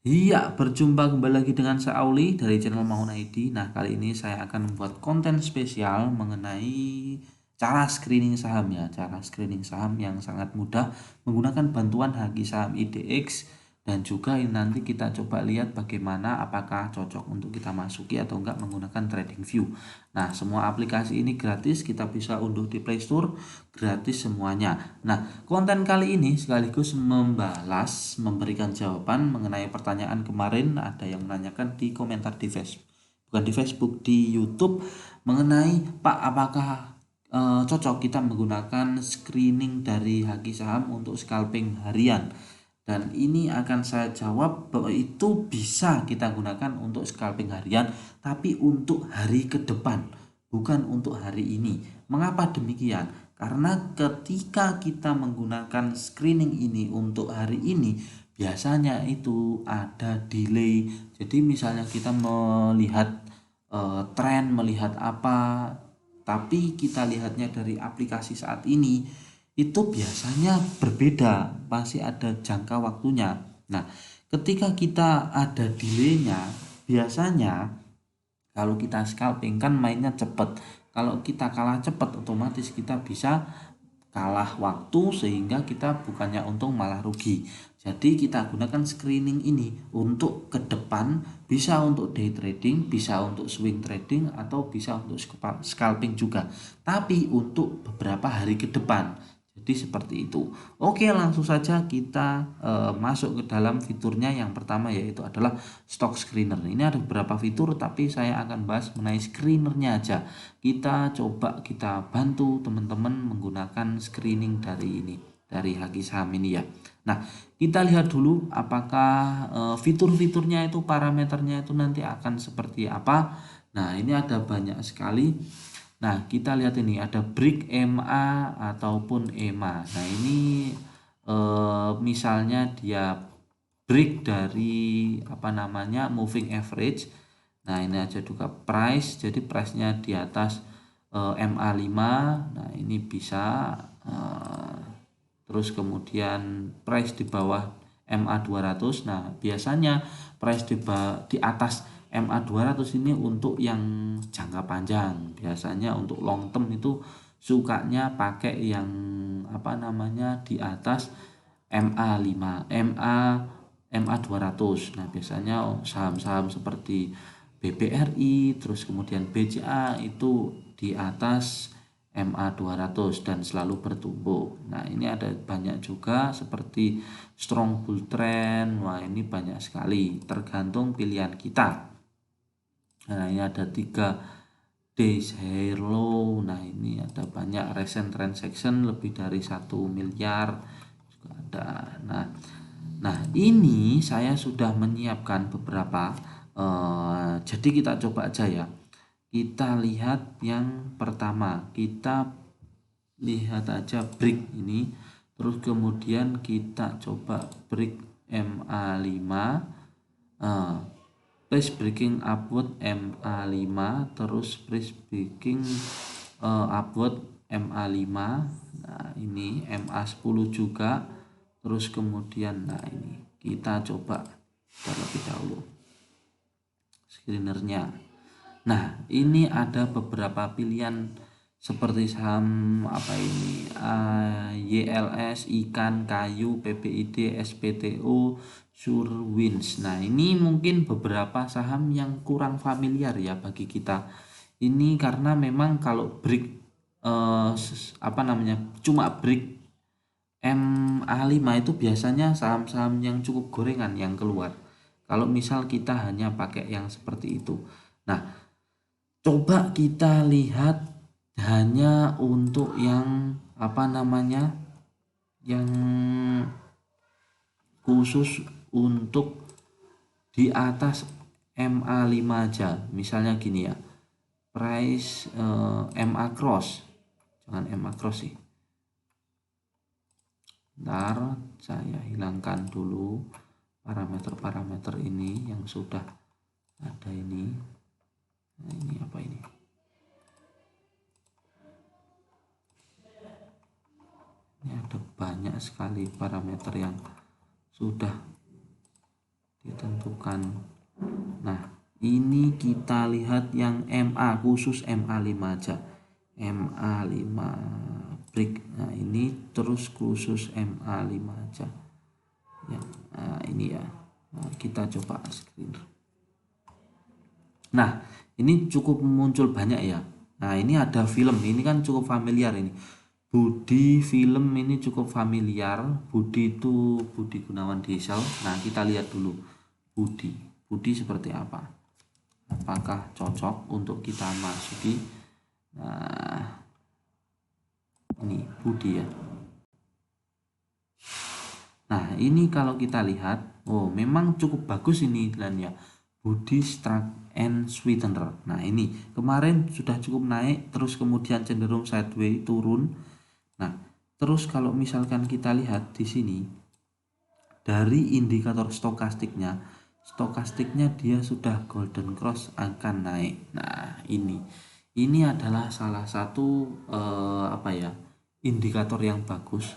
Iya, berjumpa kembali lagi dengan saya Auli dari channel Maun ID. Nah, kali ini saya akan membuat konten spesial mengenai cara screening saham ya. Cara screening saham yang sangat mudah menggunakan bantuan Haki Saham IDX, dan juga ini nanti kita coba lihat bagaimana apakah cocok untuk kita masuki atau enggak menggunakan TradingView. Nah, semua aplikasi ini gratis, kita bisa unduh di Play Store, gratis semuanya. Nah, konten kali ini sekaligus memberikan jawaban mengenai pertanyaan kemarin. Ada yang menanyakan di komentar di Facebook, bukan di Facebook, di YouTube, mengenai Pak, apakah cocok kita menggunakan screening dari Haki Saham untuk scalping harian. Dan ini akan saya jawab bahwa itu bisa kita gunakan untuk scalping harian, tapi untuk hari ke depan, bukan untuk hari ini. Mengapa demikian? Karena ketika kita menggunakan screening ini untuk hari ini, biasanya itu ada delay. Jadi misalnya kita melihat tren, melihat apa, tapi kita lihatnya dari aplikasi saat ini, itu biasanya berbeda, pasti ada jangka waktunya. Nah, ketika kita ada delaynya, biasanya kalau kita scalping kan mainnya cepet. Kalau kita kalah cepet, otomatis kita bisa kalah waktu, sehingga kita bukannya untung malah rugi. Jadi kita gunakan screening ini untuk ke depan, bisa untuk day trading, bisa untuk swing trading, atau bisa untuk scalping juga. Tapi untuk beberapa hari ke depan. Jadi seperti itu. Oke, langsung saja kita masuk ke dalam fiturnya. Yang pertama yaitu adalah stock screener. Ini ada beberapa fitur, tapi saya akan bahas mengenai screenernya aja. Kita coba kita bantu teman-teman menggunakan screening dari ini, dari Haki Saham ini ya. Nah, kita lihat dulu apakah fitur-fiturnya itu, parameternya itu nanti akan seperti apa. Nah, ini ada banyak sekali. Nah, kita lihat ini ada break MA ataupun EMA. Nah, ini misalnya dia break dari apa namanya moving average. Nah, ini aja juga price, jadi price-nya di atas MA5. Nah, ini bisa terus kemudian price di bawah MA200. Nah, biasanya price di atas MA200 ini untuk yang jangka panjang. Biasanya untuk long term itu sukanya pakai yang apa namanya di atas MA5, MA200. Nah, biasanya saham-saham seperti BBRI, terus kemudian BCA itu di atas MA200 dan selalu bertumbuh. Nah, ini ada banyak juga seperti strong bull trend. Wah, ini banyak sekali, tergantung pilihan kita. Nah, ini ada 3 days high low. Nah, ini ada banyak recent transaction lebih dari 1 miliar juga ada. Nah, ini saya sudah menyiapkan beberapa. Jadi kita coba aja ya. Kita lihat yang pertama, kita lihat aja break ini, terus kemudian kita coba break MA5, price breaking upward MA5, terus price breaking upward MA5. Nah, ini MA10 juga, terus kemudian nah ini kita coba terlebih dahulu screenernya. Nah, ini ada beberapa pilihan seperti saham apa ini, YLS, ikan, kayu, PPID, SPTO, Surewins. Nah, ini mungkin beberapa saham yang kurang familiar ya bagi kita. Ini karena memang kalau break apa namanya, cuma break MA5 itu biasanya saham-saham yang cukup gorengan yang keluar. Kalau misal kita hanya pakai yang seperti itu. Nah, coba kita lihat hanya untuk yang apa namanya, yang khusus untuk di atas MA5 aja. Misalnya gini ya, price MA cross, jangan MA cross sih. Ntar saya hilangkan dulu parameter-parameter ini yang sudah ada ini. Nah, ini apa ini? Ini ada banyak sekali parameter yang sudah ditentukan. Nah, ini kita lihat yang MA, khusus MA5 aja. MA5 break. Nah, ini terus khusus MA5 aja. Ya, nah ini ya. Nah, kita coba screen. Nah, ini cukup muncul banyak ya. Nah, ini ada film. Ini kan cukup familiar ini. Budi film ini cukup familiar. Budi itu Budi Gunawan Diesel. Nah, kita lihat dulu Budi. Budi seperti apa? Apakah cocok untuk kita masuki? Nah, ini Budi ya. Nah, ini kalau kita lihat, oh memang cukup bagus ini iklan ya. Budi Struck and Sweetener. Nah, ini kemarin sudah cukup naik, terus kemudian cenderung sideways turun. Nah, terus kalau misalkan kita lihat di sini dari indikator stokastiknya dia sudah golden cross akan naik. Nah, ini adalah salah satu indikator yang bagus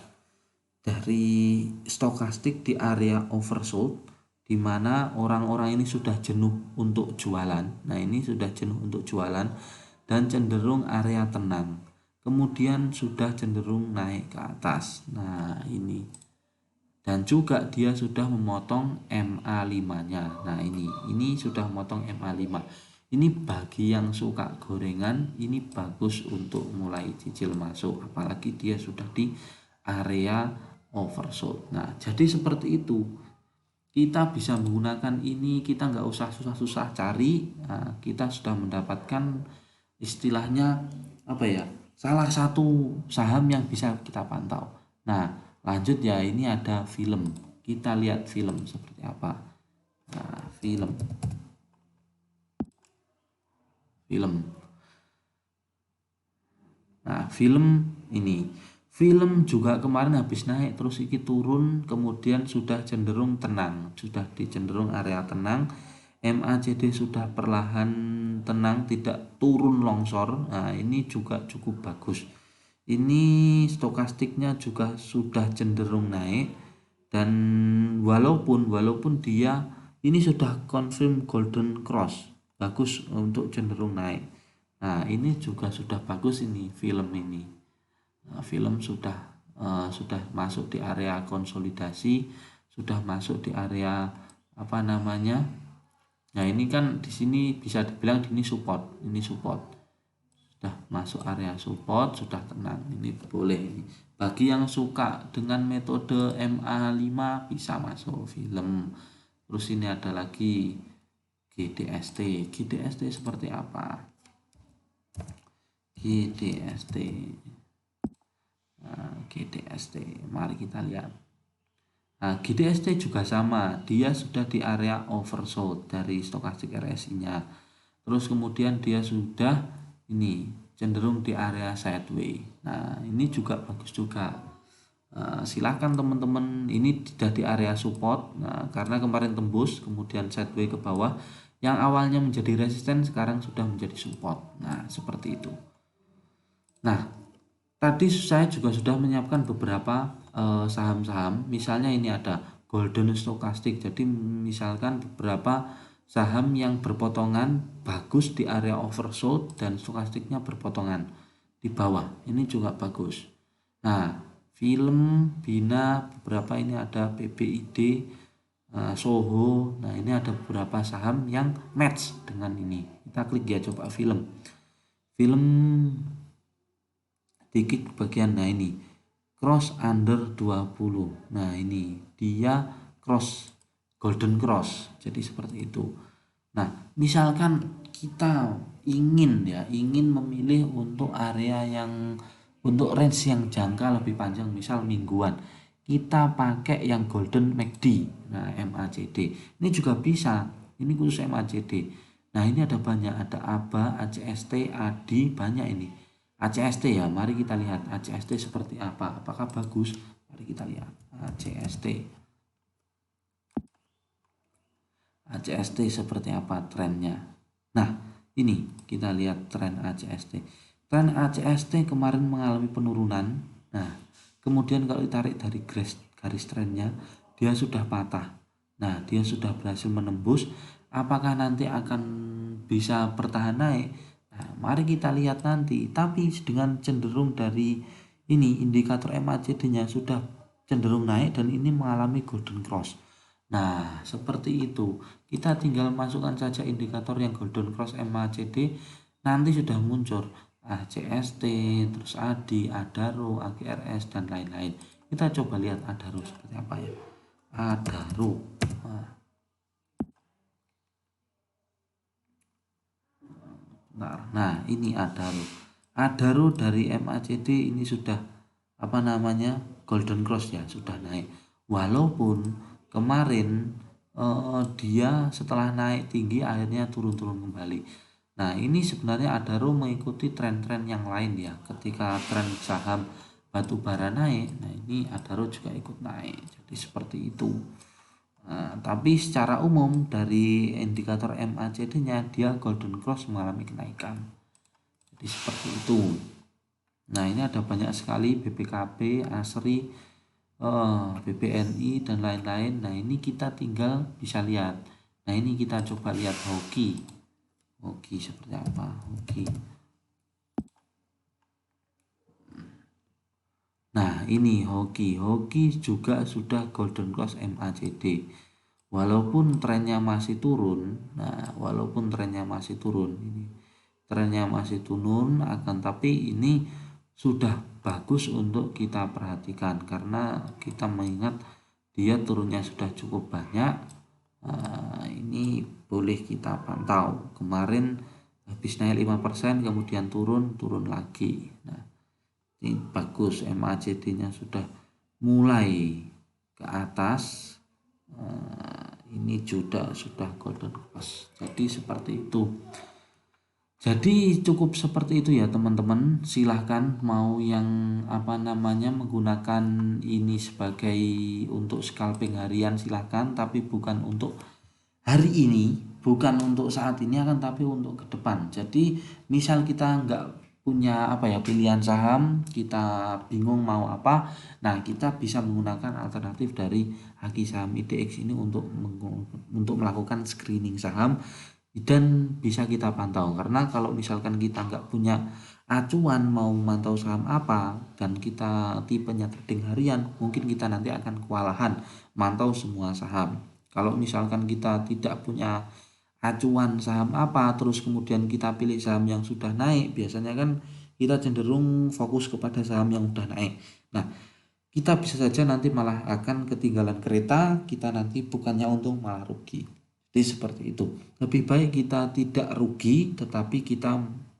dari stokastik di area oversold, di mana orang-orang ini sudah jenuh untuk jualan. Nah, ini sudah jenuh untuk jualan dan cenderung area tenang. Kemudian sudah cenderung naik ke atas. Nah, ini. Dan juga dia sudah memotong MA5-nya. Nah, ini sudah memotong MA5. Ini bagi yang suka gorengan, ini bagus untuk mulai cicil masuk, apalagi dia sudah di area oversold. Nah, jadi seperti itu. Kita bisa menggunakan ini, kita nggak usah susah-susah cari. Nah, kita sudah mendapatkan istilahnya salah satu saham yang bisa kita pantau. Nah, lanjut ya, ini ada film. Kita lihat film seperti apa. Nah, film. Nah, film ini. Film juga kemarin habis naik terus iki turun, kemudian sudah cenderung tenang, sudah di cenderung area tenang. MACD sudah perlahan tenang, tidak turun longsor. Nah, ini juga cukup bagus. Ini stokastiknya juga sudah cenderung naik, dan walaupun dia ini sudah confirm golden cross, bagus untuk cenderung naik. Nah, ini juga sudah bagus ini film ini. Nah, film sudah masuk di area konsolidasi, sudah masuk di area Nah, ini kan di sini bisa dibilang ini support, sudah masuk area support, sudah tenang. Ini boleh ini. Bagi yang suka dengan metode MA5 bisa masuk film. Terus ini ada lagi GDST. GDST seperti apa? GDST. Nah, GDST, mari kita lihat. Nah, GDST juga sama, dia sudah di area oversold dari stokastik RSI-nya. Terus kemudian dia sudah ini cenderung di area sideways. Nah, ini juga bagus juga. Silakan teman-teman, ini sudah di area support. Nah, karena kemarin tembus kemudian sideways ke bawah, yang awalnya menjadi resisten sekarang sudah menjadi support. Nah, seperti itu. Nah, tadi saya juga sudah menyiapkan beberapa saham-saham. Misalnya ini ada golden stochastic. Jadi misalkan beberapa saham yang berpotongan bagus di area oversold dan stokastiknya berpotongan di bawah. Ini juga bagus. Nah, film, Bina, beberapa ini ada PBID, Soho. Nah, ini ada beberapa saham yang match dengan ini. Kita klik ya, coba film. Film dikit bagian, nah ini cross under 20. Nah, ini dia cross golden cross, jadi seperti itu. Nah, misalkan kita ingin memilih untuk area yang untuk range yang jangka lebih panjang, misal mingguan, kita pakai yang golden MACD. Nah, MACD ini juga bisa, ini khusus MACD. Nah, ini ada banyak, ada ABA, ACST, ADI, banyak ini. ACST ya, mari kita lihat ACST seperti apa, apakah bagus. Mari kita lihat ACST seperti apa trennya. Nah, ini kita lihat tren ACST. Tren ACST kemarin mengalami penurunan. Nah, kemudian kalau ditarik dari garis trennya, dia sudah patah. Nah, dia sudah berhasil menembus. Apakah nanti akan bisa bertahan naik? Nah, mari kita lihat nanti. Tapi dengan cenderung dari ini indikator MACD-nya sudah cenderung naik dan ini mengalami golden cross. Nah, seperti itu. Kita tinggal masukkan saja indikator yang golden cross MACD, nanti sudah muncul ACST, terus ADI, ADARO, AGRS dan lain-lain. Kita coba lihat ADARO seperti apa ya. ADARO. Nah, ini ADARO. ADARO dari MACD ini sudah apa namanya golden cross ya, sudah naik. Walaupun kemarin dia setelah naik tinggi akhirnya turun-turun kembali. Nah, ini sebenarnya ADARO mengikuti tren-tren yang lain ya. Ketika tren saham batu bara naik, nah ini ADARO juga ikut naik. Jadi seperti itu. Nah, tapi secara umum dari indikator MACD-nya dia golden cross mengalami kenaikan. Jadi seperti itu. Nah, ini ada banyak sekali BPKB, ASRI, BBNI dan lain-lain. Nah, ini kita tinggal bisa lihat. Nah, ini kita coba lihat hoki. Hoki seperti apa? Hoki. Nah, ini hoki juga sudah golden cross MACD. Walaupun trennya masih turun, ini trennya masih turun, akan tapi ini sudah bagus untuk kita perhatikan karena kita mengingat dia turunnya sudah cukup banyak. Ini boleh kita pantau. Kemarin habis naik 5% kemudian turun lagi. Nah, ini bagus, MACD-nya sudah mulai ke atas. Ini juga sudah golden cross. Jadi seperti itu. Jadi cukup seperti itu ya teman-teman. Silahkan mau yang menggunakan ini sebagai untuk scalping harian silahkan, tapi bukan untuk hari ini, bukan untuk saat ini akan tapi untuk ke depan. Jadi misal kita nggak punya pilihan saham, kita bingung mau apa, nah kita bisa menggunakan alternatif dari Haki Saham IDX ini untuk melakukan screening saham dan bisa kita pantau. Karena kalau misalkan kita nggak punya acuan mau memantau saham apa dan kita tipenya trading harian, mungkin kita nanti akan kewalahan mantau semua saham. Kalau misalkan kita tidak punya acuan saham apa, terus kemudian kita pilih saham yang sudah naik, biasanya kan kita cenderung fokus kepada saham yang sudah naik. Nah, kita bisa saja nanti malah akan ketinggalan kereta, kita nanti bukannya untung malah rugi. Jadi seperti itu. Lebih baik kita tidak rugi, tetapi kita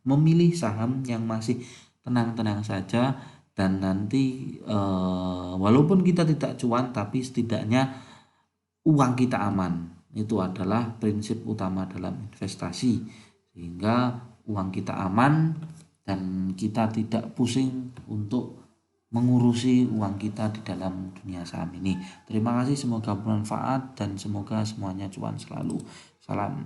memilih saham yang masih tenang-tenang saja dan nanti walaupun kita tidak cuan, tapi setidaknya uang kita aman. Itu adalah prinsip utama dalam investasi, sehingga uang kita aman dan kita tidak pusing untuk mengurusi uang kita di dalam dunia saham ini. Terima kasih, semoga bermanfaat dan semoga semuanya cuan selalu. Salam.